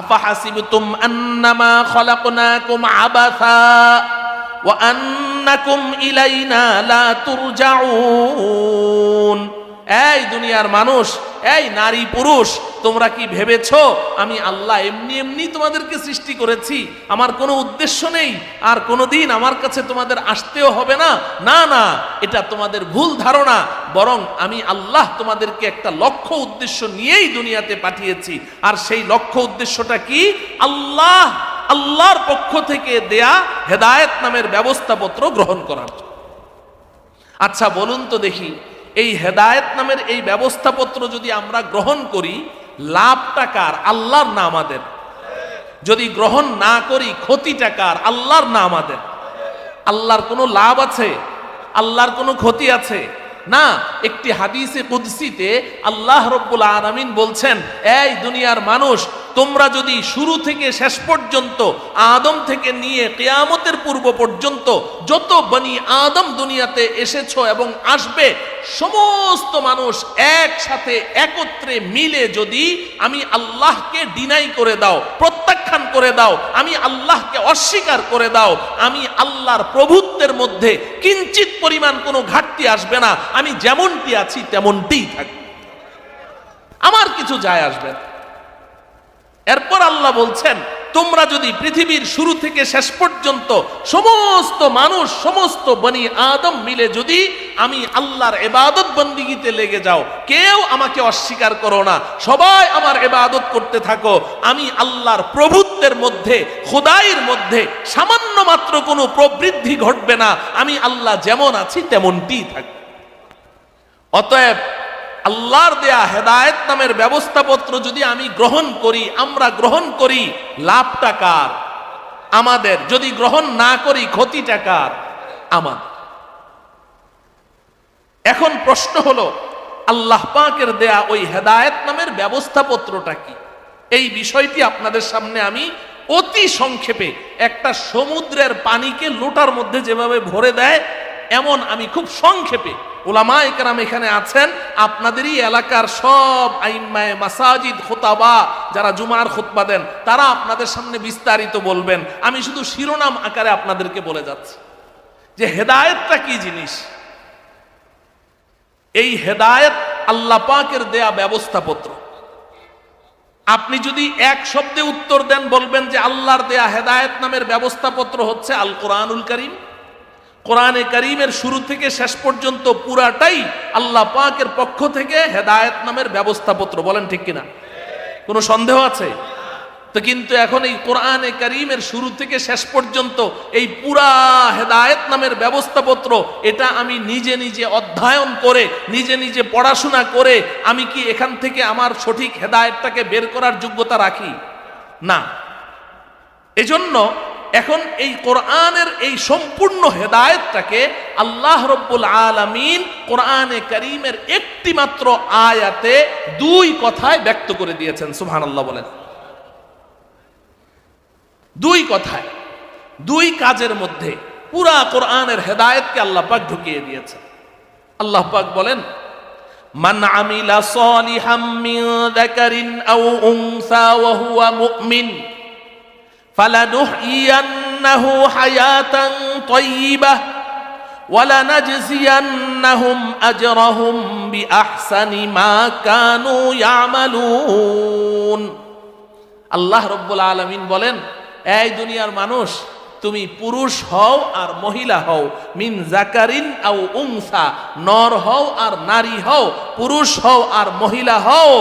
আফাহাসিবতুম আন্নামা খালাকনাকুম আবাসা ওয়া আন্নাকুম ইলাইনা লা তুরজাউন। এই দুনিয়ার মানুষ, এই নারী পুরুষ, তোমরা কি ভেবেছো আমি আল্লাহ এমনি এমনি তোমাদেরকে সৃষ্টি করেছি, আমার কোনো উদ্দেশ্য নেই, আর কোনোদিন আমার কাছে তোমাদের আসতেও হবে না? না না, এটা তোমাদের ভুল ধারণা। বরং আমি আল্লাহ তোমাদেরকে একটা লক্ষ্য উদ্দেশ্য নিয়েই দুনিয়াতে পাঠিয়েছি। আর সেই লক্ষ্য উদ্দেশ্যটা কি? আল্লাহর পক্ষ থেকে দেয়া হেদায়েত নামের ব্যবস্থাপত্র গ্রহণ করার। আচ্ছা বলুন তো দেখি, এই হেদায়েত নামের এই ব্যবস্থাপত্র যদি আমরা গ্রহণ করি, লাভটা কার? আল্লাহর না আমাদের? যদি গ্রহণ না করি, ক্ষতিটা কার? আল্লাহর না আমাদের? আল্লাহর কোনো লাভ আছে? আল্লাহর কোনো ক্ষতি আছে? না। একটি হাদিসে কুদসিতে আল্লাহ রাব্বুল আলামিন বলছেন, এই দুনিয়ার মানুষ, তোমরা যদি শুরু থেকে শেষ পর্যন্ত, আদম থেকে নিয়ে কিয়ামতের পূর্ব পর্যন্ত যত বনি আদম দুনিয়াতে এসেছো এবং আসবে, সমস্ত মানুষ একসাথে একত্রে মিলে যদি আমি আল্লাহকে ডিনাই করে দাও, প্রত্যাখ্যান করে দাও, আমি আল্লাহকে অস্বীকার করে দাও, আমি আল্লাহর প্রভুত্বের মধ্যে কিঞ্চিত পরিমাণ কোনো ঘাটতি আসবে না, আমি যেমনটি আছি তেমনটিই থাকবে, আমার কিছু যায় আসবে না। এরপর আল্লাহ বলছেন, তোমরা যদি পৃথিবীর শুরু থেকে শেষ পর্যন্ত সমস্ত মানুষ, সমস্ত বনি আদম মিলে যদি আমি আল্লাহর ইবাদত বন্দিগিতে লেগে যাও, কেউ আমাকে অস্বীকার করো না, সবাই আমার ইবাদত করতে থাকো, আমি আল্লাহর প্রভুত্বের মধ্যে, খোদাইয়ের মধ্যে সামান্য মাত্র কোনো প্রবৃদ্ধি ঘটবে না, আমি আল্লাহ যেমন আছি তেমনটিই থাকবে। অতএব আল্লাহর দেয়া হেদায়েত নামের ব্যবস্থাপত্র যদি আমি গ্রহণ করি, আমরা গ্রহণ করি, লাভটা কার? আমাদের। যদি গ্রহণ না করি, ক্ষতিটা কার? আমাদের। এখন প্রশ্ন হলো, আল্লাহ পাকের দেয়া ওই হেদায়েত নামের ব্যবস্থাপত্রটা কি? এই বিষয়টি আপনাদের সামনে আমি অতি সংক্ষেপে, একটা সমুদ্রের পানিকে লোটার মধ্যে যেভাবে ভরে দেয়, এমন আমি খুব সংক্ষেপে, উলামায়ে কেরাম এখানে আছেন, আপনাদেরই এলাকার সব আইম্মায়ে মাসাজিদ, খুতাবা যারা জুমার খুতবা দেন, তারা আপনাদের সামনে বিস্তারিত বলবেন। আমি শুধু শিরোনাম আকারে আপনাদেরকে বলে যাচ্ছি যে হেদায়েতটা কি জিনিস। এই হেদায়েত আল্লাহ পাকের দেয়া ব্যবস্থাপত্র। আপনি যদি এক শব্দে উত্তর দেন, বলবেন যে আল্লাহর দেয়া হেদায়েত নামের ব্যবস্থাপত্র হচ্ছে আল কোরআনুল কারীম। কোরআনে কারীমের শুরু থেকে শেষ পর্যন্ত পুরাটাই আল্লাহ পাকের পক্ষ থেকে হেদায়েত নামের ব্যবস্থাপত্র। বলেন ঠিক কিনা? কোনো সন্দেহ আছে? তো কিন্তু এখন এই কোরআনে কারীমের শুরু থেকে শেষ পর্যন্ত এই পুরা হেদায়েত নামের ব্যবস্থাপত্র, এটা আমি নিজে নিজে অধ্যয়ন করে, নিজে নিজে পড়াশোনা করে, আমি কি এখান থেকে আমার সঠিক হেদায়েতটাকে বের করার যোগ্যতা রাখি? না। এজন্য এখন এই কোরআনের এই সম্পূর্ণ হেদায়েতটাকে আল্লাহ রাব্বুল আলামিন কোরআনে কারীমের একটি মাত্র আয়াতে দুই কথায় ব্যক্ত করে দিয়েছেন। সুবহানাল্লাহ বলেন। দুই কথায়, দুই কাজের মধ্যে পুরা কোরআনের হেদায়েতকে আল্লাহ পাক ঢুকিয়ে দিয়েছেন। আল্লাহ পাক বলেন, মান আমিলা সালিহাম মিন যাকারিন আও উনসা ওয়া হুয়া মুমিন فَلَنُحْيِيَنَّهُ حَيَاةً طَيِّبَةً وَلَنَجْزِيَنَّهُمْ أَجْرَهُمْ بِأَحْسَنِ مَا كَانُوا يَعْمَلُونَ। আল্লাহ রাব্বুল আলামিন বলেন, এই দুনিয়ার মানুষ, তুমি পুরুষ হও আর মহিলা হও, মিন যাকারিন আও উনসা, নর হও আর নারী হও, পুরুষ হও আর মহিলা হও,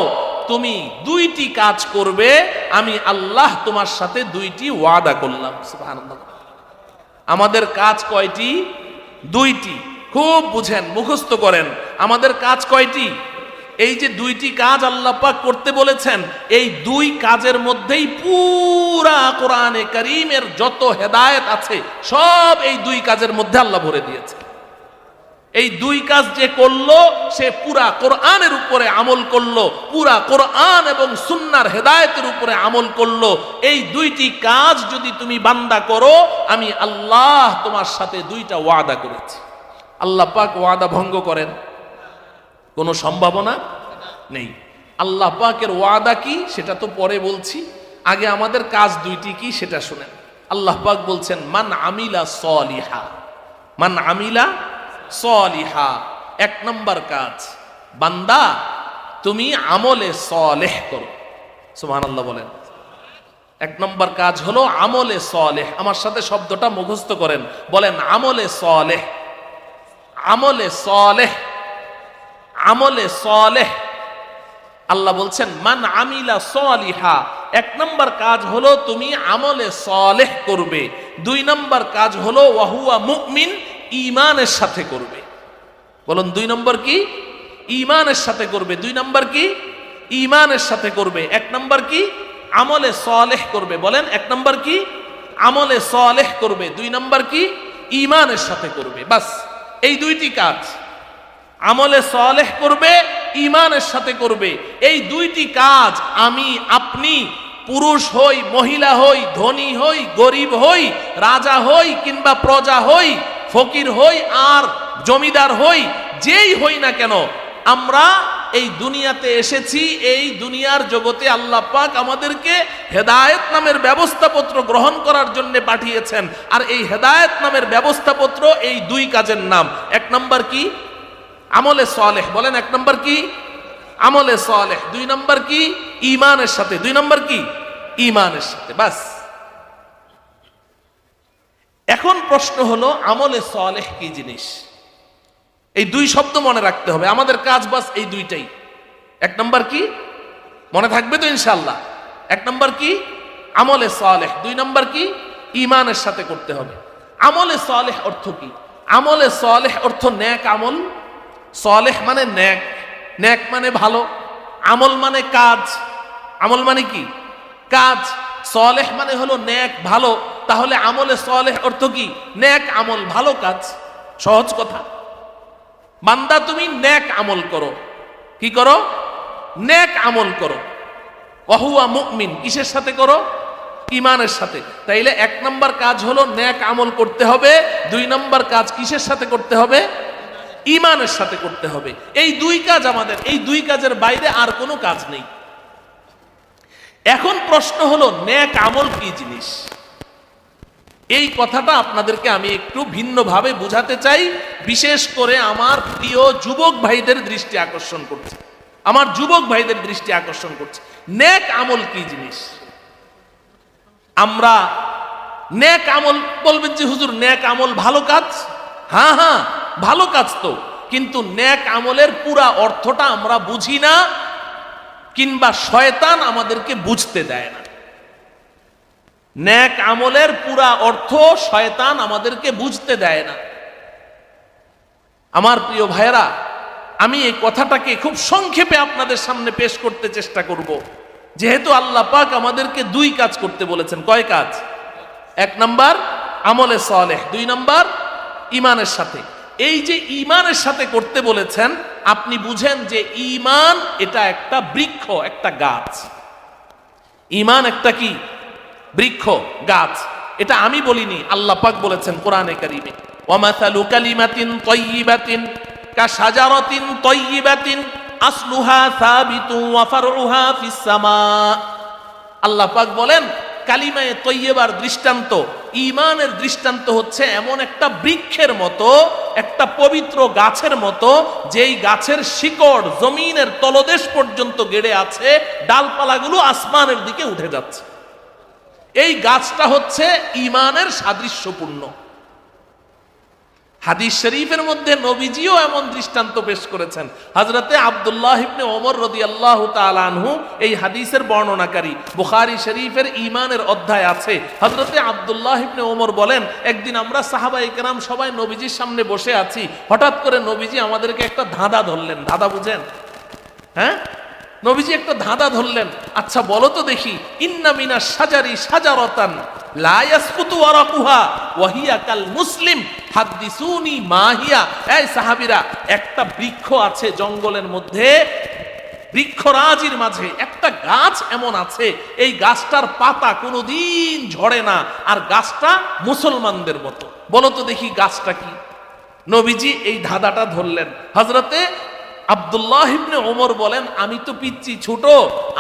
তুমি দুইটি কাজ করবে, আমি আল্লাহ তোমার সাথে দুইটি ওয়াদা করলাম। সুবহানাল্লাহ। আমাদের কাজ কয়টি? দুইটি। খুব বুঝেন, মুখস্থ করেন, আমাদের কাজ কয়টি? এই যে দুইটি কাজ আল্লাহ পাক করতে বলেছেন, এই দুই কাজের মধ্যেই পুরা কোরআনে কারীমের যত হেদায়েত আছে সব এই দুই কাজের মধ্যে আল্লাহ ভরে দিয়েছে। এই দুই কাজ যে করলো, সে পুরা কোরআনের উপরে আমল করলো, পুরা কোরআন এবং সুন্নাহর হেদায়েতের উপরে আমল করলো। এই দুইটি কাজ যদি তুমি বান্দা করো, আমি আল্লাহ তোমার সাথে দুইটা ওয়াদা করেছি। আল্লাহ পাক ওয়াদা ভঙ্গ করেন? কোনো সম্ভাবনা নেই। আল্লাহ পাকের ওয়াদা কি সেটা তো পরে বলছি। আগে আমাদের কাজ দুইটি কি সেটা শুনেন। আল্লাহ পাক বলছেন মান আমিলা সলিহা, মান আমিলা সলিহা, এক নম্বর কাজ, বান্দা তুমি আমলে সলেহ করো। সুবহানাল্লাহ বলেন। এক নম্বর কাজ হলো আমলে সলেহ। আমার সাথে শব্দটা মুখস্থ করেন, বলেন আমলে সলেহ, আমলে সলেহ, আমলে সলেহ। আল্লাহ বলছেন মান আমিলা সলিহা, এক নম্বর কাজ হলো তুমি আমলে সলেহ করবে। দুই নম্বর কাজ হলো ওয়াহুয়া মুমিন, ঈমানের সাথে করবে। বলুন দুই নম্বর কি? ঈমানের সাথে করবে। দুই নম্বর কি? ঈমানের সাথে করবে। এক নম্বর কি? আমলে সলেহ করবে। বলেন এক নম্বর কি? আমলে সলেহ করবে। দুই নম্বর কি? ঈমানের সাথে করবে। বাস এই দুইটি কাজ, আমলে সলেহ করবে, ঈমানের সাথে করবে। এই দুইটি কাজ আমি আপনি পুরুষ হই, মহিলা হই, ধনী হই, গরিব হই, রাজা হই কিংবা প্রজা হই, ফকির হই আর জমিদার হই, যেই হই না কেন, আমরা এই দুনিয়াতে এসেছি, এই দুনিয়ার জগতে আল্লাহ পাক আমাদেরকে হেদায়েত নামের ব্যবস্থাপত্র গ্রহণ করার জন্য পাঠিয়েছেন। আর এই হেদায়েত নামের ব্যবস্থাপত্র এই দুই কাজের নাম। এক নম্বর কি? আমলে সলেহ। বলেন এক নম্বর কি? আমলে সলেহ। দুই নম্বর কি? ঈমানের সাথে। দুই নম্বর কি? ঈমানের সাথে। বাস। এখন প্রশ্ন হলো আমলে সলেহ কি জিনিস? এই দুই শব্দ মনে রাখতে হবে। আমাদের কাজ বাস এই দুইটাই। এক নম্বর কি? মনে থাকবে তো ইনশাআল্লাহ। এক নম্বর কি? আমলে সলেহ। দুই নম্বর কি? ঈমানের সাথে করতে হবে। আমলে সলেহ অর্থ কি? আমলে সলেহ অর্থ নেক আমল। সলেহ মানে নেক, নেক মানে ভালো, আমল মানে কাজ। আমল মানে কি? কাজ। সলেহ মানে হলো নেক, ভালো। তাহলে আমলে সলেহ অর্থ কি? নেক আমল, ভালো কাজ। সহজ কথা। বান্দা তুমি নেক আমল করো। কি করো? নেক আমল করো। ওয়াহুয়া মুমিন, কিসের সাথে করো? ঈমানের সাথে। তাইলে এক নম্বর কাজ হলো নেক আমল করতে হবে। দুই নম্বর কাজ কিসের সাথে করতে হবে? ঈমানের সাথে করতে হবে। এই দুই কাজ আমাদের, এই দুই কাজের বাইরে আর কোনো কাজ নেই। এখন প্রশ্ন হলো নেক আমল কি জিনিস? এই কথাটা আপনাদেরকে আমি একটু ভিন্নভাবে বুঝাতে চাই, বিশেষ করে আমার প্রিয় যুবক ভাইদের দৃষ্টি আকর্ষণ করছে, আমার যুবক ভাইদের দৃষ্টি আকর্ষণ করছে। নেক আমল কি জিনিস? আমরা নেক আমল বলবেন যে হুজুর নেক আমল ভালো কাজ। হ্যাঁ হ্যাঁ ভালো কাজ তো, কিন্তু নেক আমলের পুরা অর্থটা আমরা বুঝি না, কিংবা শয়তান আমাদেরকে বুঝতে দেয় না। নেক আমলের পুরা অর্থ শয়তান আমাদেরকে বুঝতে দেয় না। আমার প্রিয় ভাইয়েরা, আমি এই কথাটাকে খুব সংক্ষেপে আপনাদের সামনে পেশ করতে চেষ্টা করব। যেহেতু আল্লাহ পাক আমাদেরকে দুই কাজ করতে বলেছেন। কয় কাজ? এক নাম্বার আমলে সলেহ, দুই নাম্বার ঈমানের সাথে। এই যে ঈমানের সাথে করতে বলেছেন, আপনি বুঝেন যে ঈমান এটা একটা বৃক্ষ, একটা গাছ। ঈমান একটা কি? বৃক্ষ, গাছ। এটা আমি বলিনি, আল্লাহ পাক বলেছেন কোরআনে কারীমে, ওয়ামাসালু কালিমাতিন তাইয়্যিবাতিন কাশাজারাতিন তাইয়্যিবাতিন আসলুহা সাবিতুন ওয়া ফারউহা ফিস সামা। আল্লাহ পাক বলেন কালিমায়ে তৈয়্যিবার দৃষ্টান্ত, ঈমানের দৃষ্টান্ত হচ্ছে এমন একটা বৃক্ষের মতো, একটা পবিত্র গাছের মতো, যেই গাছের শিকড় জমিনের তলদেশ পর্যন্ত গেড়ে আছে, ডালপালাগুলো আসমানের দিকে উঠে যাচ্ছে। এই গাছটা হচ্ছে ঈমানের সাদৃশ্যপূর্ণ। হাদিস শরীফের মধ্যে নবীজিও এমন দৃষ্টান্ত পেশ করেছেন। হযরতে আব্দুল্লাহ ইবনে ওমর রাদিয়াল্লাহু তাআলা আনহু এই হাদিসের বর্ণনাকারী। বুখারী শরীফের ঈমানের অধ্যায় আছে। হযরতে আব্দুল্লাহ ইবনে ওমর বলেন, একদিন আমরা সাহাবায়ে কেরাম সবাই নবীজির সামনে বসে আছি, হঠাৎ করে নবীজি আমাদেরকে একটা ধাঁধা ধরলেন। ধাঁধা বুঝেন? হ্যাঁ, নবীজি একটা ধাঁধা ধরলেন। আচ্ছা বলো তো দেখি, ইন্না মিনাশ শাজারি শাজারাতান লা ইয়াসকুতু ওয়ারাকুহা ওয়া হিয়া কাল মুসলিম হাদিসুনি মা হিয়া। এই সাহাবীরা, একটা বৃক্ষ আছে জঙ্গলের মধ্যে, বৃক্ষরাজির মাঝে একটা গাছ এমন আছে, এই গাছটার পাতা কোনোদিন ঝরে না, আর গাছটা মুসলমানদের মতো। বলো তো দেখি গাছটা কি? নবীজি এই ধাঁধাটা ধরলেন। হযরতে আব্দুল্লাহ ইবনে ওমর বলেন, আমি তো পিচ্ছি ছোট,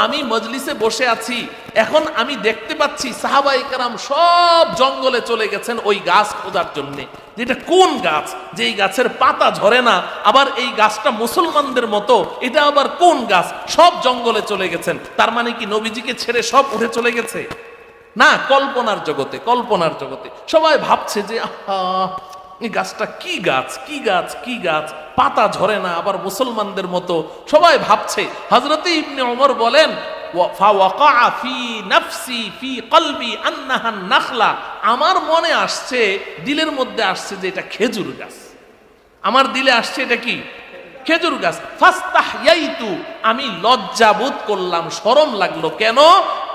আমি মজলিসে বসে আছি, এখন আমি দেখতে পাচ্ছি সাহাবায়ে কেরাম সব জঙ্গলে চলে গেছেন ওই গাছ খোঁজার জন্য, যেটা কোন গাছ, যে এই গাছের পাতা ঝরে না, আবার এই গাছটা মুসলমানদের মতো, এটা আবার কোন গাছ, সব জঙ্গলে চলে গেছেন। তার মানে কি নবীজিকে ছেড়ে সব উঠে চলে গেছে? না, কল্পনার জগতে, কল্পনার জগতে সবাই ভাবছে যে আহা, এই গাছটা কি গাছ, কি গাছ, কি গাছ, পাতা ঝরে না, আবার মুসলমানদের মতো, সবাই ভাবছে। হযরত ইবনে ওমর বলেন, ফাওয়াকা ফি নাফসি ফি কলবি আন্নাহা নাখলা, আমার মনে আসছে, দিলের মধ্যে আসছে যে এটা খেজুর গাছ, আমার দিলে আসছে এটা কি খেজুর গাছ। ফাস্তাহইয়াইতু, আমি লজ্জা বোধ করলাম, শরম লাগলো। কেন?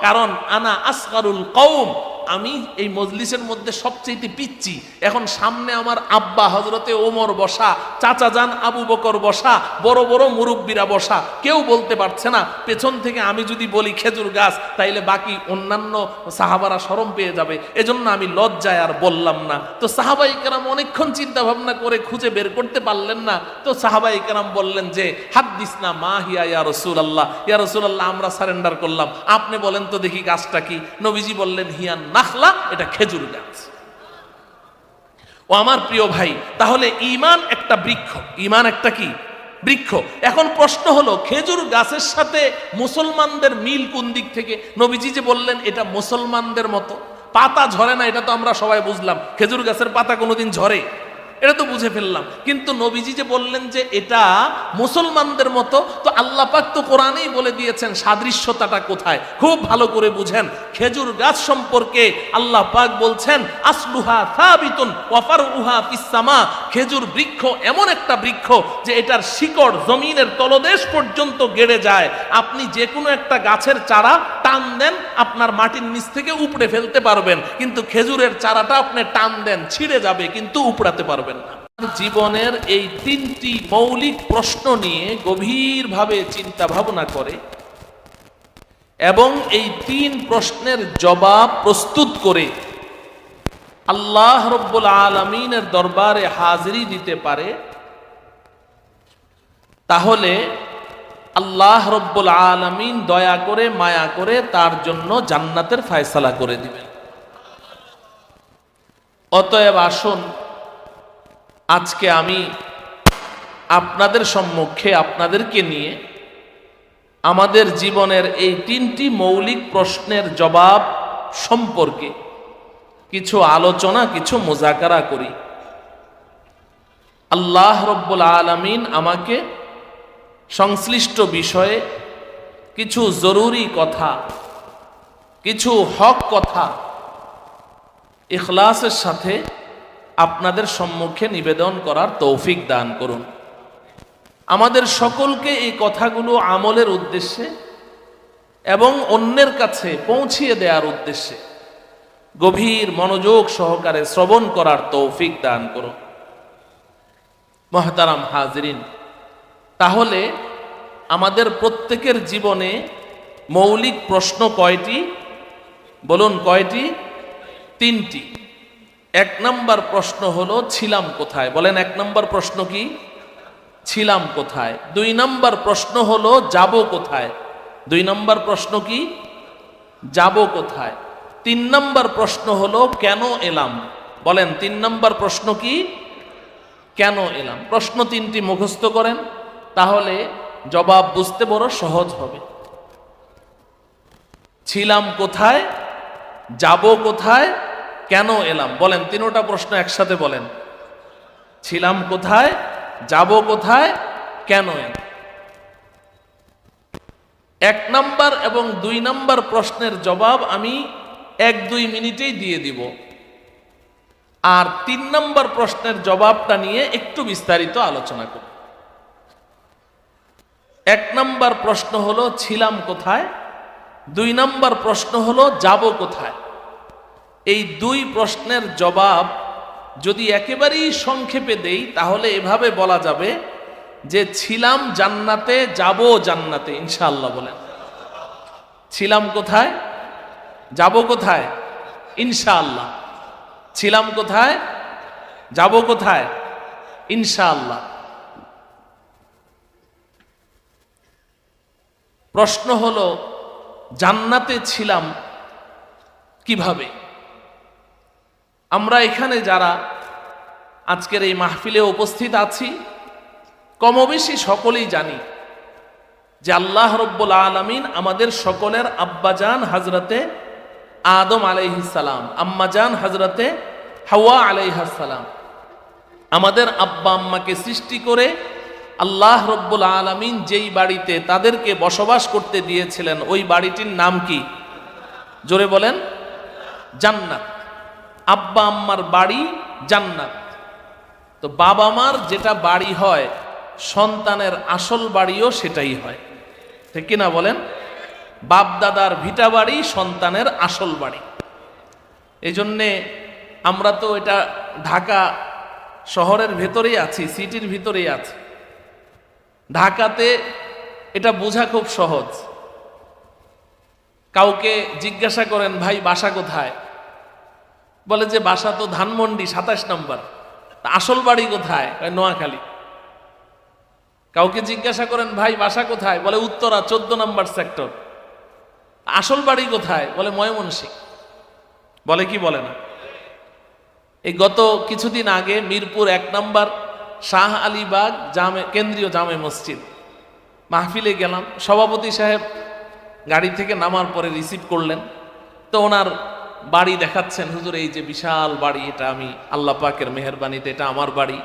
কারণ আনা আসগারুল কওম, আমি এই মজলিসের মধ্যে সবচেয়ে পিচ্ছি, এখন সামনে আমার আব্বা হযরতে ওমর বসা, চাচা যান আবু বকর বসা, বড় বড় মুরব্বীরা বসা, কেউ বলতে পারছে না। পেছন থেকে আমি যদি বলি খেজুর গাছ, তাইলে বাকি অন্যান্য সাহাবারা শরম পেয়ে যাবে, এজন্য আমি লজ্জায় আর বললাম না। তো সাহাবায়ে কেরাম অনেকক্ষণ চিন্তা ভাবনা করে খুঁজে বের করতে পারলেন না। তো সাহাবায়ে কেরাম বললেন যে হাদ্দিসনা মা হিয়া ইয়া রাসূলুল্লাহ, ইয়া রাসূলুল্লাহ আমরা সারেন্ডার করলাম, আপনি বলেন তো দেখি গাছটা কি। নবীজি বললেন হিয়া নাখলা, এটা খেজুর গাছ। ও আমার প্রিয় ভাই, তাহলে ঈমান একটা বৃক্ষ, ঈমান একটা কি বৃক্ষ। এখন প্রশ্ন হলো, খেজুর গাছের সাথে মুসলমানদের মিল কোন দিক থেকে? নবীজি যে বললেন এটা মুসলমানদের মতো, পাতা ঝরে না, এটা তো আমরা সবাই বুঝলাম, খেজুর গাছের পাতা কোনোদিন ঝরে, এটা তো বুঝে ফেললাম। কিন্তু নবীজি যে বললেন যে এটা মুসলমানদের মতো, তো আল্লাহ পাক তো কোরআনেই বলে দিয়েছেন সাদৃশ্যতাটা কোথায়, খুব ভালো করে বুঝেন। খেজুর গাছ সম্পর্কে আল্লাহ পাক বলছেন আসলুহা সাবিতুন ওয়া ফারউহা ফিস সামা, খেজুর বৃক্ষ এমন একটা বৃক্ষ যে এটার শিকড় জমিনের তলদেশ পর্যন্ত গেড়ে যায়। আপনি যে কোনো একটা গাছের চারা টান দেন, আপনার মাটির নিচ থেকে উপড়ে ফেলতে পারবেন, কিন্তু খেজুরের চারাটা আপনি টান দেন ছিঁড়ে যাবে, কিন্তু উপড়াতে পারবেন না। জীবনের এই তিনটি মৌলিক প্রশ্ন নিয়ে গভীরভাবে চিন্তা ভাবনা করে এবং এই তিন প্রশ্নের জবাব প্রস্তুত করে আল্লাহ রব্বুল আলামিনের দরবারে হাজিরি দিতে পারে, তাহলে আল্লাহ রব্বুল আলামিন দয়া করে মায়া করে তার জন্য জান্নাতের ফয়সালা করে দিবেন। অতএব আসুন, আজকে আমি আপনাদের সম্মুখে আপনাদেরকে নিয়ে আমাদের জীবনের এই তিনটি মৌলিক প্রশ্নের জবাব সম্পর্কে কিছু আলোচনা, কিছু মুযাকারা করি। আল্লাহ রব্বুল আলামিন আমাকে সংশ্লিষ্ট বিষয়ে কিছু জরুরি কথা, কিছু হক কথা ইখলাসের সাথে আপনাদের সম্মুখে নিবেদন করার তৌফিক দান করুন। আমাদের সকলকে এই কথাগুলো আমলের উদ্দেশ্যে এবং অন্যের কাছে পৌঁছিয়ে দেওয়ার উদ্দেশ্যে গভীর মনোযোগ সহকারে শ্রবণ করার তৌফিক দান করুন। মুহতারাম হাজিরিন, তাহলে আমাদের প্রত্যেকের জীবনে মৌলিক প্রশ্ন কয়টি? বলুন কয়টি? তিনটি। এক নম্বর প্রশ্ন হলো ছিলাম কোথায়? বলেন, এক নম্বর প্রশ্ন কি? ছিলাম কোথায়। দুই নম্বর প্রশ্ন হলো যাব কোথায়? দুই নম্বর প্রশ্ন কি? যাব কোথায়। তিন নম্বর প্রশ্ন হলো কেন এলাম? বলেন, তিন নম্বর প্রশ্ন কি? কেন এলাম। প্রশ্ন তিনটি মুখস্থ করেন, তাহলে জবাব বুঝতে বড় সহজ হবে। ছিলাম কোথায়, যাব কোথায়, কেন এলাম। বলেন, তিনোটা প্রশ্ন একসাথে বলেন। ছিলাম কোথায়, যাব কোথায়, কেন এলাম। এক নম্বর এবং দুই নম্বর প্রশ্নের জবাব আমি 1-2 মিনিটেই দিয়ে দিব, আর তিন নম্বর প্রশ্নের জবাবটা নিয়ে একটু বিস্তারিত আলোচনা করব। এক নম্বর প্রশ্ন হলো ছিলাম কোথায়, দুই নম্বর প্রশ্ন হলো যাব কোথায়। এই দুই প্রশ্নের জবাব যদি একেবারেই সংক্ষেপে দেই, তাহলে এভাবে বলা যাবে যে ছিলাম জান্নাতে, যাব জান্নাতে ইনশাআল্লাহ। বলেন, ছিলাম কোথায়, যাব কোথায়? ইনশাআল্লাহ। ছিলাম কোথায়, যাব কোথায়? ইনশাআল্লাহ। প্রশ্ন হলো জান্নাতে ছিলাম কিভাবে? আমরা এখানে যারা আজকের এই মাহফিলে উপস্থিত আছি কমবেশি সকলেই জানি যে আল্লাহ রব্বুল আলামিন আমাদের সকলের আব্বাজান হযরতে আদম আলাইহিস সালাম, আম্মাজান হযরতে হাওয়া আলাইহাস সালাম, আমাদের আব্বা আম্মাকে সৃষ্টি করে আল্লাহ রব্বুল আলামিন যেই বাড়িতে তাদেরকে বসবাস করতে দিয়েছিলেন ওই বাড়িটির নাম কি? জোরে বলেন। জান্নাত। আব্বা আম্মার বাড়ি জান্নাত। তো বাবা মার যেটা বাড়ি হয় সন্তানের আসল বাড়িও সেটাই হয়, ঠিক কিনা বলেন? বাপ দাদার ভিটা বাড়ি সন্তানের আসল বাড়ি। এই জন্যে আমরা তো এটা ঢাকা শহরের ভেতরেই আছি, সিটির ভিতরেই আছি। ঢাকাতে এটা বোঝা খুব সহজ। কাউকে জিজ্ঞাসা করেন ভাই বাসা কোথায়, বলে যে বাসা তো ধানমন্ডি 27 নম্বর। আসল বাড়ি কোথায়? নোয়াখালী। কাউকে জিজ্ঞাসা করেন ভাই বাসা কোথায়, বলে উত্তরা 14 নম্বর সেক্টর। আসল বাড়ি কোথায়? বলে ময়মনসিংহ। বলে কি বলে না? এই গত কিছুদিন আগে মিরপুর 1 নম্বর শাহ আলীবাগ কেন্দ্রীয় জামে মসজিদ মাহফিলে গেলাম। সভাপতি সাহেব গাড়ি থেকে নামার পরে রিসিভ করলেন, তো ওনার বাড়ি দেখাচ্ছেন। হুজুর এই যে বিশাল বাড়ি, এটা আমি আল্লাহ পাকের মেহেরবানিতে এটা আমার বাড়ি।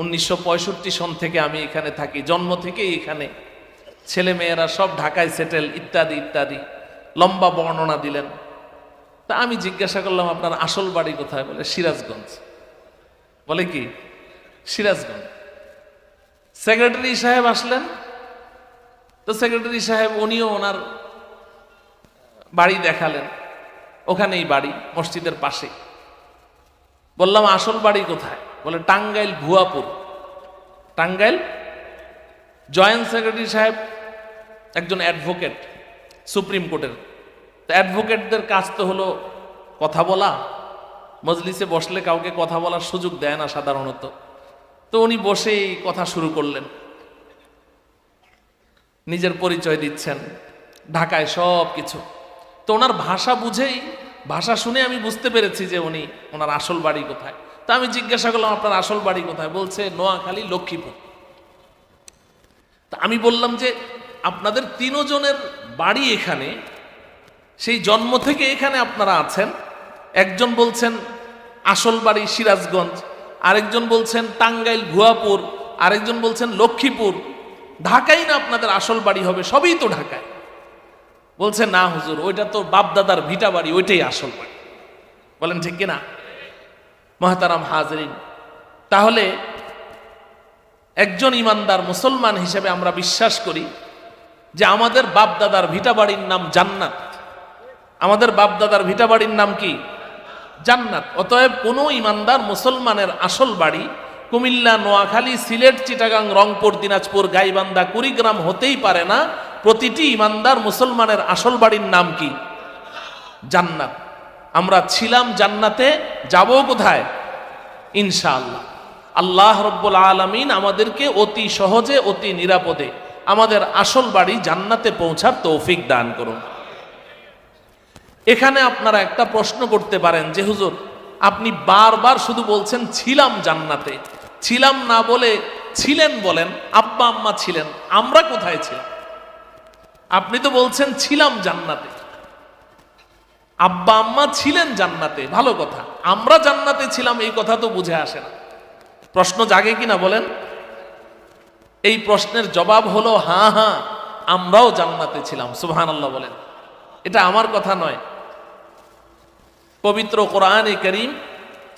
1965 সন থেকে আমি এখানে থাকি, জন্ম থেকেই এখানে, ছেলে মেয়েরা সব ঢাকায় সেটেল, ইত্যাদি ইত্যাদি লম্বা বর্ণনা দিলেন। তা আমি জিজ্ঞাসা করলাম আপনার আসল বাড়ি কোথায়? বলে সিরাজগঞ্জ। বলে কি? সিরাজগঞ্জ। সেক্রেটারি সাহেব আসলেন, তো সেক্রেটারি সাহেব উনিও ওনার বাড়ি দেখালেন, ওখানেই বাড়ি, মসজিদের পাশে। বললাম আসল বাড়ি কোথায়? বলে টাঙ্গাইল ভুয়াপুর। টাঙ্গাইল। জয়েন্ট সেক্রেটারি সাহেব একজন অ্যাডভোকেট, সুপ্রিম কোর্টের। তো অ্যাডভোকেটদের কাজ তো হলো কথা বলা, মজলিসে বসলে কাউকে কথা বলার সুযোগ দেয় না সাধারণত। তো উনি বসেই কথা শুরু করলেন, নিজের পরিচয় দিচ্ছেন, ঢাকায় সব কিছু। তো ওনার ভাষা বুঝেই, ভাষা শুনে আমি বুঝতে পেরেছি যে উনি, ওনার আসল বাড়ি কোথায়। তা আমি জিজ্ঞাসা করলাম আপনার আসল বাড়ি কোথায়? বলছে নোয়াখালী লক্ষ্মীপুর। তা আমি বললাম যে আপনাদের 3 জনের বাড়ি এখানে, সেই জন্ম থেকে এখানে আপনারা আছেন। একজন বলছেন আসল বাড়ি সিরাজগঞ্জ, আরেকজন বলছেন টাঙ্গাইল ভুয়াপুর, আরেকজন বলছেন লক্ষ্মীপুর। ঢাকাই না আপনাদের আসল বাড়ি হবে? সবই তো ঢাকায়। বলছে না হুজুর, ওইটা তো বাপদাদার ভিটা বাড়ি, ওইটাই আসল বাড়ি। বলেন ঠিক কিনা? মহতারাম হাজরিন, তাহলে একজন ইমানদার মুসলমান হিসেবে আমরা বিশ্বাস করি যে আমাদের বাপদাদার ভিটা বাড়ির নাম জান্নাত। আমাদের বাপদাদার ভিটা বাড়ির নাম কি? জান্নাত। অতএব কোনো ইমানদার মুসলমানের আসল বাড়ি কুমিল্লা, নোয়াখালী, সিলেট, চিটাগাং, রংপুর, দিনাজপুর, গাইবান্ধা, কুড়িগ্রাম হতেই পারে না। প্রতিটি ইমানদার মুসলমানের আসল বাড়ির নাম কি? জান্নাত। আমরা ছিলাম জান্নাতে, যাব কোথায়? ইনশাআল্লাহ। আল্লাহ রব্বুল আলামিন আমাদেরকে অতি সহজে, অতি নিরাপদে আমাদের আসল বাড়ি জান্নাতে পৌঁছার তৌফিক দান করুন। এখানে আপনারা একটা প্রশ্ন করতে পারেন যে হুজুর আপনি বারবার শুধু বলছেন ছিলাম জান্নাতে, ছিলাম না বলে ছিলেন বলেন, আব্বা আম্মা ছিলেন, আমরা কোথায় ছিলাম? আপনি তো বলছেন ছিলাম জান্নাতে, আব্বা আম্মা ছিলেন জান্নাতে, ভালো কথা। আমরা জান্নাতে ছিলাম এই কথা তো বুঝে আসে না। প্রশ্ন জাগে কিনা বলেন? এই প্রশ্নের জবাব হলো হ্যাঁ হ্যাঁ, আমরাও জান্নাতে ছিলাম। সুবহানাল্লাহ বলেন। এটা আমার কথা নয়, পবিত্র কোরআনে কারীম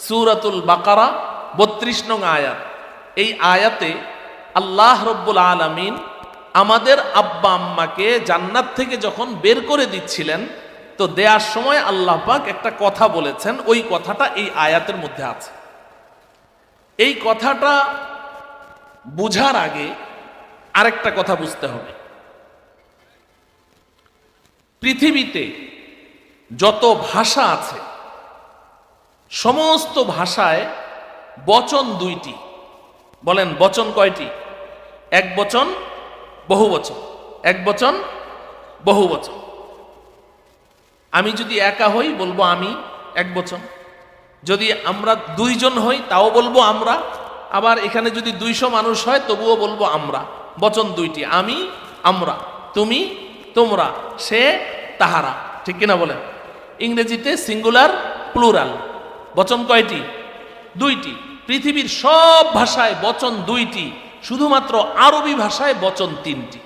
সূরাতুল বাকারা 32 নং আয়াত। এই আয়াতে আল্লাহ রব্বুল আলামিন আমাদের আব্বা আম্মাকে জান্নাত থেকে যখন বের করে দিচ্ছিলেন, তো দেওয়ার সময় আল্লাহ পাক একটা কথা বলেছেন, ওই কথাটা এই আয়াতের মধ্যে আছে। এই কথাটা বুঝার আগে আরেকটা কথা বুঝতে হবে। পৃথিবীতে যত ভাষা আছে সমস্ত ভাষায় বচন 2টি। বলেন বচন কয়টি? এক বচন, বহু বচন। এক বচন, বহু বচন। আমি যদি একা হই বলবো আমি, এক বচন। যদি আমরা দুইজন হই তাও বলবো আমরা। আবার এখানে যদি 200 মানুষ হয় তবুও বলবো আমরা। বচন দুইটি, আমি, আমরা, তুমি, তোমরা, সে, তাহারা। ঠিক কিনা বলেন? ইংরেজিতে সিঙ্গুলার, প্লুরাল। বচন কয়টি? দুইটি। পৃথিবীর সব ভাষায় বচন দুইটি, শুধুমাত্র আরবি ভাষায় বচন তিনটি।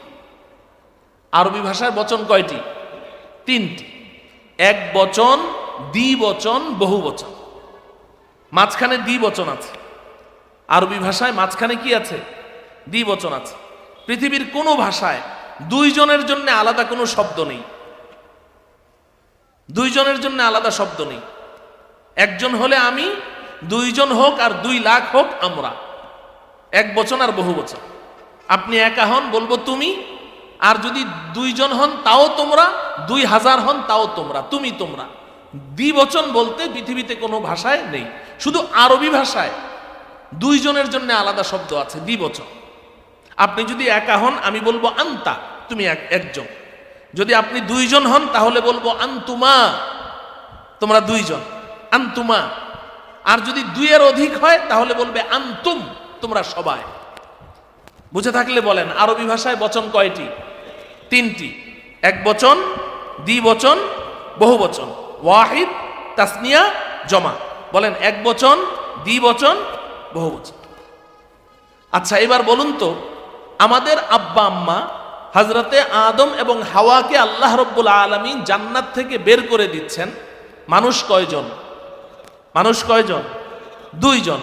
আরবি ভাষায় বচন কয়টি? তিনটি। এক বচন, দ্বিবচন, বহু বচন। মাঝখানে দ্বিবচন আছে। আরবি ভাষায় মাঝখানে কি আছে? দ্বিবচন আছে। পৃথিবীর কোনো ভাষায় দুইজনের জন্য আলাদা কোনো শব্দ নেই। দুইজনের জন্য আলাদা শব্দ নেই। একজন হলে আমি, দুইজন হোক আর 2 লাখ হোক আমরা। এক বচন আর বহু বচন। আপনি একা হন বলবো তুমি, আর যদি 2জন হন তাও তোমরা, 2000 হন তাও তোমরা, তুমি, তোমরা। দ্বিবচন বলতে পৃথিবীতে কোনো ভাষায় নেই। শুধু আরবি ভাষায় দুইজনের জন্য আলাদা শব্দ আছে, দ্বিবচন। আপনি যদি একা হন আমি বলবো আন্তা, তুমি একজন। যদি আপনি 2জন হন তাহলে বলবো আন্তুমা, তোমরা 2জন, আন্তুমা। আর যদি 2-এর অধিক হয় তাহলে বলবে আন্তুম, তোমরা সবাই। বুঝে থাকলে বলেন আরবি ভাষায় বচন কয়টি? 3টি। এক বচন, দ্বিবচন, বহু বচন। ওয়াহিদ, তাসনিয়া, জমা। বলেন এক বচন, দ্বিবচন, বহু বচন। আচ্ছা এবার বলুন তো, আমাদের আব্বা আম্মা হযরতে আদম এবং হাওয়াকে আল্লাহ রাব্বুল আলামিন জান্নাত থেকে বের করে দিচ্ছেন। মানুষ কয়জন? মানুষ কয়জন? 2জন।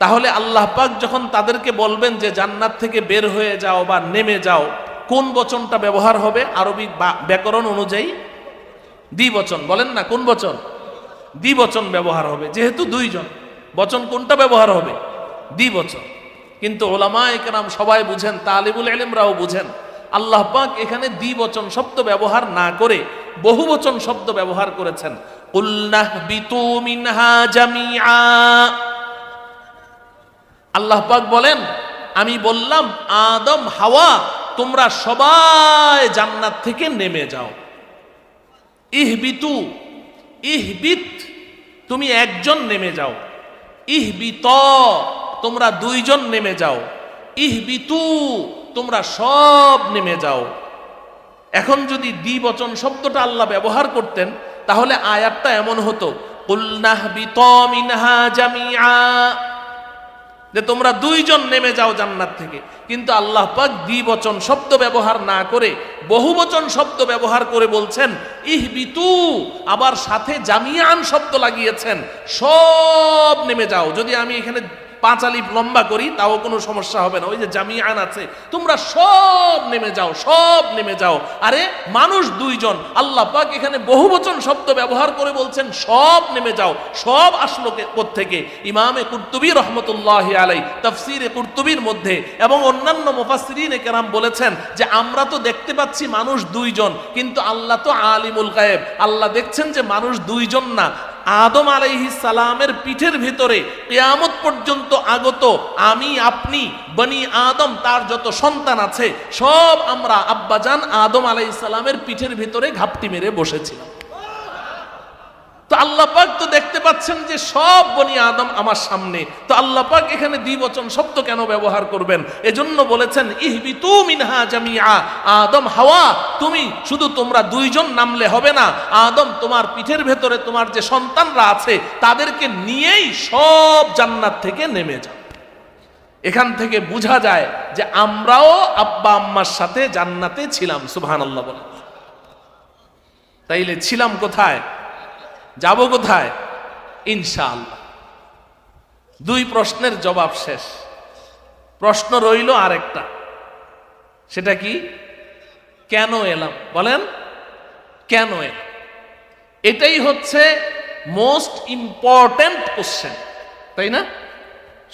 তাহলে আল্লাহ পাক যখন তাদেরকে বলবেন যে জান্নাত থেকে বের হয়ে যাও বা নেমে যাও, কোন বচনটা ব্যবহার হবে আরবি ব্যাকরণ অনুযায়ী? দ্বিবচন। বলেন না কোন বচন? দ্বিবচন ব্যবহার হবে, যেহেতু 2জন। বচন কোনটা ব্যবহার হবে? দ্বিবচন। কিন্তু উলামায়ে কেরাম সবাই বুঝেন, তালিবুল ইলমরাও বুঝেন, আল্লাহ পাক এখানে দ্বিবচন শব্দ ব্যবহার না করে বহুবচন শব্দ ব্যবহার করেছেন। কুলনাহবিতু মিনহা জামিআ। আল্লাহ পাক বলেন আমি বললাম আদম হাওয়া তোমরা সবাই জান্নাত থেকে নেমে যাও। ইহবিতু, ইহবিত তুমি একজন নেমে যাও। ইহবিত তোমরা 2জন নেমে যাও। ইহবিতু তোমরা সব নেমে যাও। এখন যদি দ্বিবচন শব্দটা আল্লাহ ব্যবহার করতেন তাহলে আয়াতটা এমন হতো, কুলনাহবিতু মিনহা জামিআ, যে তোমরা 2জন নেমে যাও জান্নাত থেকে। কিন্তু আল্লাহ পাক দ্বিবচন শব্দ ব্যবহার না করে বহুবচন শব্দ ব্যবহার করে বলছেন ইহবিতু, আবার সাথে জামিআন শব্দ লাগিয়েছেন, সব নেমে যাও। যদি আমি এখানে 5 আলিফ লম্বা করি তাও কোনো সমস্যা হবে না, ওই যে জামিআন আছে, তোমরা সব নেমে যাও, সব নেমে যাও। আরে মানুষ 2জন, আল্লাহ পাক এখানে বহুবচন শব্দ ব্যবহার করে বলছেন সব নেমে যাও। সব আসলো কোত্থেকে? ইমামে কুরতুবী রাহমাতুল্লাহি আলাইহি তাফসীরে কুরতুবীর মধ্যে এবং অন্যান্য মুফাসসিরিনে কেরাম বলেছেন যে আমরা তো দেখতে পাচ্ছি মানুষ 2জন, কিন্তু আল্লাহ তো আলিমুল গায়েব, আল্লাহ দেখছেন যে মানুষ 2জন না। আদম আলাইহিস সালামের পিঠের ভিতরে কিয়ামত পর্যন্ত আগত আমি, আপনি, বনি আদম, তার যত সন্তান আছে সব আমরা আব্বাজান আদম আলাইহিস সালামের পিঠের ভিতরে ঘাপটি মেরে বসেছিলাম। তো আল্লাহ পাক তো দেখতে পাচ্ছেন যে সব বনি আদম আমার সামনে। তো আল্লাহ পাক এখানে দ্বিবচন শব্দ কেন ব্যবহার করবেন? এজন্য বলেছেন ইহবিতু মিনহা জামিআ, আদম হাওয়া তুমি শুধু তোমরা 2জন নামলে হবে না, আদম তোমার পিঠের ভেতরে তোমার যে সন্তানরা আছে তাদেরকে নিয়েই সব জান্নাত থেকে নেমে যাও। এখান থেকে বোঝা যায় যে আমরাও আব্বা আম্মার সাথে জান্নাতে ছিলাম। সুবহানাল্লাহ বলেন। তাইলে ছিলাম কোথায়? যাব কোথায়? ইনশাআল্লাহ। 2 প্রশ্নের জবাব শেষ। প্রশ্ন রইল আরেকটা, সেটা কি? কেন এলাম? বলেন কেন এলাম? এটাই হচ্ছে মোস্ট ইম্পর্টেন্ট কোশ্চেন, তাই না?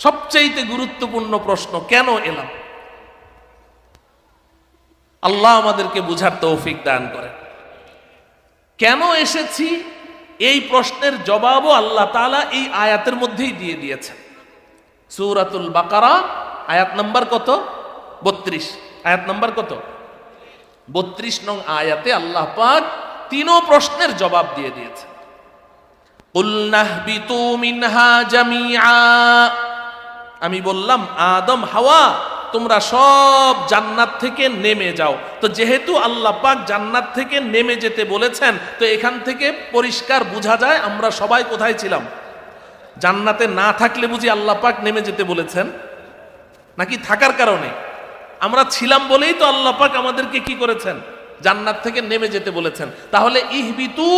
সবচেয়ে গুরুত্বপূর্ণ প্রশ্ন, কেন এলাম? আল্লাহ আমাদেরকে বুঝার তৌফিক দান করেন। কেন এসেছি এই প্রশ্নের জবাবও আল্লাহ তাআলা এই আয়াতের মধ্যেই দিয়ে দিয়েছেন। সূরাতুল বাকারা আয়াত নাম্বার কত? 32। আয়াত নাম্বার কত? 32 নং আয়াতে আল্লাহ পাক তিনও প্রশ্নের জবাব দিয়ে দিয়েছে। কুল নাহবিতু মিনহা জামিআ, আমি বললাম আদম হাওয়া তোমরা সব জান্নাত থেকে নেমে যাও। তো যেহেতু আল্লাহ পাক জান্নাত থেকে নেমে যেতে বলেছেন, তো এখান থেকে পরিষ্কার বোঝা যায় আমরা সবাই কোথায় ছিলাম। জান্নাতে না থাকলে বুঝি আল্লাহ পাক নেমে যেতে বলেছেন, নাকি থাকার কারণে? আমরা ছিলাম বলেই তো আল্লাহ পাক আমাদেরকে কি করেছেন, জান্নাত থেকে নেমে যেতে বলেছেন। তাহলে ইহবিতু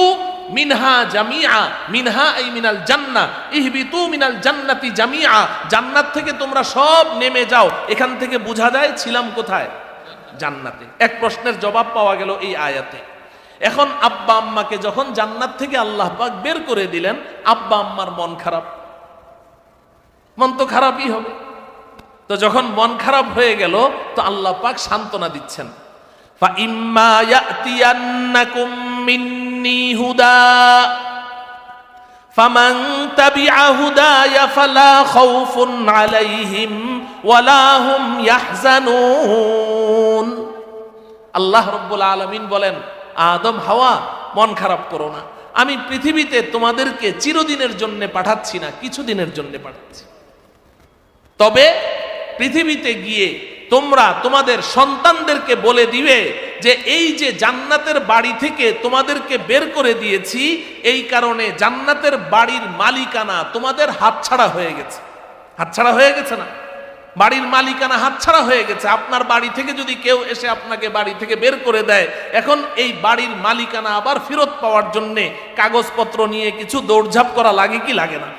মিনহা জামিআ, মিনহা এই মিনাল জান্নাহ, ইহবিতু মিনাল জান্নাতি জামিআ, জান্নাত থেকে তোমরা সব নেমে যাও। এখান থেকে বোঝা যায় ছিলাম কোথায়, জান্নাতে। এক প্রশ্নের জবাব পাওয়া গেল এই আয়াতে। এখন আব্বা আম্মাকে যখন জান্নাত থেকে আল্লাহ পাক বের করে দিলেন, আব্বা আম্মার মন খারাপ, মন তো খারাপই হবে। তো যখন মন খারাপ হয়ে গেল, তো আল্লাহ পাক সান্ত্বনা দিচ্ছেন, فَإِمَّا يَأْتِيَنَّكُم مِّنِّي هُدًى فَمَن تَبِعَ هُدَايَ فَلَا خَوْفٌ عَلَيْهِمْ وَلَا هُمْ يَحْزَنُونَ। আল্লাহ রাব্বুল আলামিন বলেন, আদম হাওয়া মন খারাপ করো না, আমি পৃথিবীতে তোমাদেরকে চিরদিনের জন্য পাঠাচ্ছি না, কিছুদিনের জন্য পাঠাচ্ছি। তবে পৃথিবীতে গিয়ে তোমরা তোমাদের সন্তানদেরকে বলে দিবে যে এই যে জান্নাতের বাড়ি থেকে তোমাদেরকে বের করে দিয়েছি, এই কারণে জান্নাতের বাড়ির মালিকানা তোমাদের হাতছাড়া হয়ে গেছে। হাতছাড়া হয়ে গেছে না? বাড়ির মালিকানা হাতছাড়া হয়ে গেছে। আপনার বাড়ি থেকে যদি কেউ এসে আপনাকে বাড়ি থেকে বের করে দেয়, এখন এই বাড়ির মালিকানা আবার ফেরত পাওয়ার জন্যে কাগজপত্র নিয়ে কিছু দৌড়ঝাঁপ করা লাগে কি লাগে না?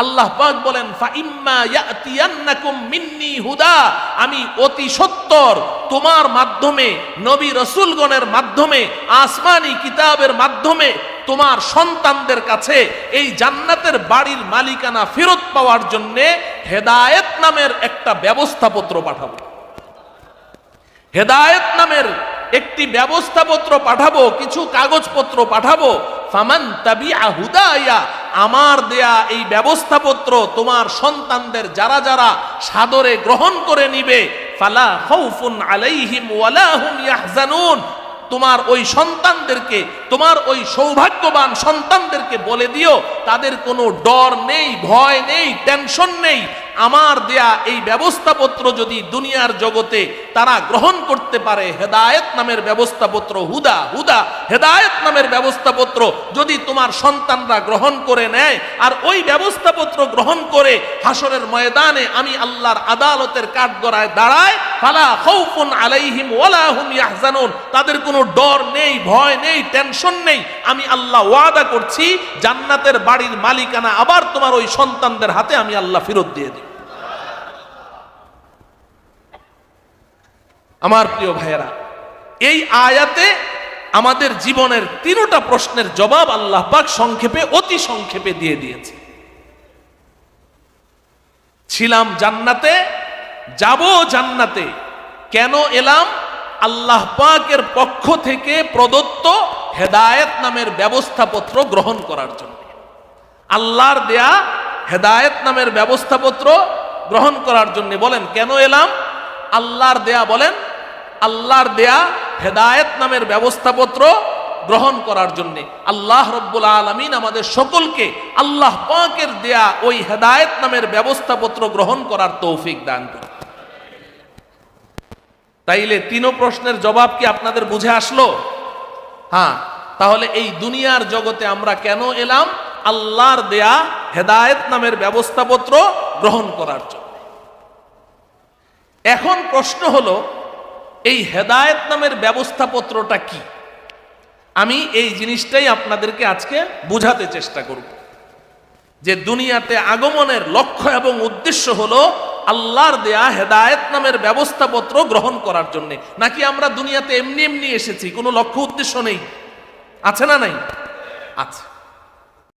আল্লাহ পাক বলেন, ফাইম্মা ইয়াতিয়ান্নাকুম মিন্নি হুদা, আমি অতি সত্বর তোমার মাধ্যমে, নবী রাসূলগণের মাধ্যমে, আসমানি কিতাবের মাধ্যমে তোমার সন্তানদের কাছে এই জান্নাতের বাড়ির মালিকানা ফেরত পাওয়ার জন্য হেদায়েত নামের একটা ব্যবস্থাপত্র পাঠাবো। হেদায়েত নামের একটি ব্যবস্থাপত্র পাঠাবো, কিছু কাগজপত্র পাঠাবো। ফামান তাবিআ হুদায়া, আমার দেয়া এই ব্যবস্থাপত্র তোমার সন্তানদের যারা যারা সাদরে গ্রহণ করে নিবে, ফালা খাউফুন আলাইহিম ওয়ালা হুম ইয়াহজানুন, তোমার ওই সন্তানদেরকে, তোমার ওই সৌভাগ্যবান সন্তানদেরকে বলে দিও, তাদের কোনো ডর নেই, ভয় নেই, টেনশন নেই। আমার দেয়া এই ব্যবস্থাপত্র যদি দুনিয়ার জগতে তারা গ্রহণ করতে পারে, হেদায়েত নামের ব্যবস্থাপত্র, হুদা হুদা হেদায়েত নামের ব্যবস্থাপত্র যদি তোমার সন্তানরা গ্রহণ করে নেয়, আর ওই ব্যবস্থাপত্র গ্রহণ করে হাসরের ময়দানে আমি আল্লাহর আদালতের কাঠগড়ায় দাঁড়ায়, ফালা খাউফুন আলাইহিম ওয়ালা হুম ইয়াহজানুন, তাদের কোনো ডর নেই, ভয় নেই, টেনশন নেই। আমি আল্লাহ ওয়াদা করছি জান্নাতের বাড়ির মালিকানা আবার তোমার ওই সন্তানদের হাতে আমি আল্লাহ ফেরত দিয়ে দিই। আমার প্রিয় ভাইয়েরা, এই আয়াতে আমাদের জীবনের তিনটা প্রশ্নের জবাব আল্লাহ পাক সংক্ষেপে, অতি সংক্ষেপে দিয়ে দিয়েছে। ছিলাম জান্নাতে, যাব জান্নাতে, কেন এলাম? আল্লাহ পাকের পক্ষ থেকে প্রদত্ত হেদায়েত নামের ব্যবস্থাপত্র গ্রহণ করার জন্য। আল্লাহর দেয়া হেদায়েত নামের ব্যবস্থাপত্র গ্রহণ করার জন্য। বলেন কেন এলাম? আল্লাহর দেয়া, বলেন আল্লাহর দেয়া হেদায়েত নামের ব্যবস্থাপত্র গ্রহণ করার জন্য। আল্লাহ রাব্বুল আলামিন আমাদের সকলকে আল্লাহ পাকের দেয়া ওই হেদায়েত নামের ব্যবস্থাপত্র গ্রহণ করার তৌফিক দান করুন। তাইলে তিনও প্রশ্নের জবাব কি আপনাদের বুঝে আসলো? হ্যাঁ, তাহলে এই দুনিয়ার জগতে আমরা কেন এলাম? আল্লাহর দেয়া হেদায়েত নামের ব্যবস্থাপত্র গ্রহণ করার জন্য। এখন প্রশ্ন হলো, এই হেদায়েত নামের ব্যবস্থাপত্রটা কি? আমি এই জিনিসটাই আপনাদেরকে আজকে বুঝাতে চেষ্টা করব, যে দুনিয়াতে আগমনের লক্ষ্য এবং উদ্দেশ্য হলো আল্লাহর দেয়া হেদায়েত নামের ব্যবস্থাপত্র গ্রহণ করার জন্য। নাকি আমরা দুনিয়াতে এমনি এমনি এসেছি, কোনো লক্ষ্য উদ্দেশ্য নেই? আছে না নাই? আছে।